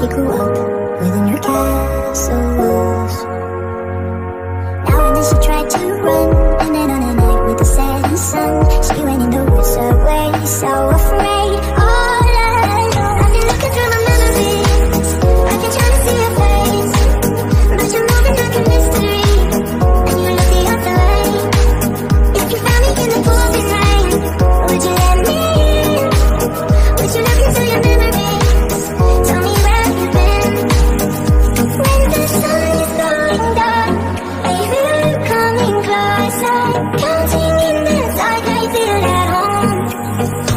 she grew up within her castles. Now and then she tried to run, and then on a night with the setting sun, she went in the woods away, so afraid, all alone. I've been looking through my memories, I've been trying to see your face, but you're moving like a mystery, and you look the other way. If you found me in the pouring rain, would you let me in? Would you look into your memories? Tell me where you've been. When the sun is going dark, are you coming closer? Counting in the dark, I feel at home.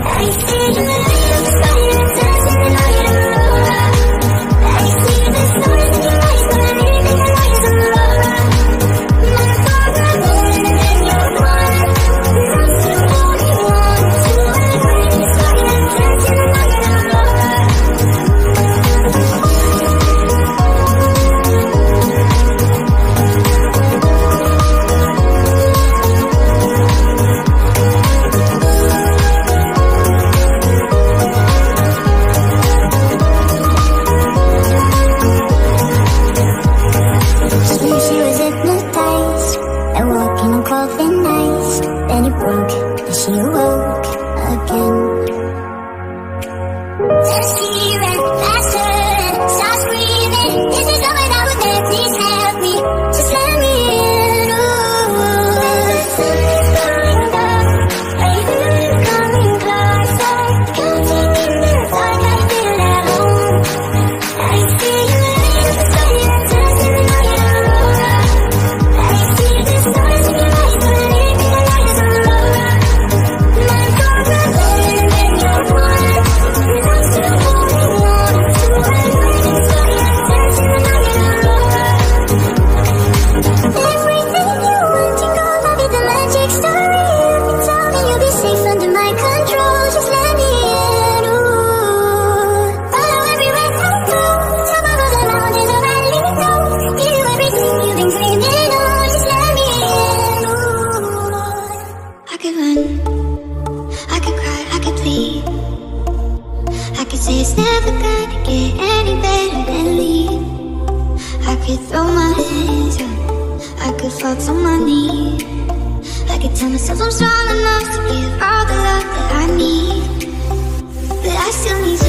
I see the light of the fire dancing in all your aurora. I see the stars in your eyes, believe in the light of Aurora. My father born and then you're gone. I'm still holding on to a light of fire dancing in all your aurora. She was hypnotized and walking on coffin ice. Then it broke and she awoke again. Then she ran faster and started screaming, "This is not what I would let, please help me, just let me in." Ooh, the sun is going down, are you coming closer? Counting in the dark, I feel at home. I see the light of the fire dancing in all your aurora. I see the stars in your eyes, believe in the light of Aurora. My father born and then you're gone, and I'm still holding on to a light of fire dancing in all your aurora. Everything you want to go, I'll be the magic story. You can tell me you'll be safe under my control, just let me in. Ooh, follow everywhere I go, top of all the mountains of Alito. Give you everything you've been dreaming of, just let me in. Ooh, I could run, I could cry, I could plead, I could say it's never gonna get any better than leave. I could throw my hands up, I could fall to my knees, I could tell myself I'm strong enough to give all the love that I need, but I still need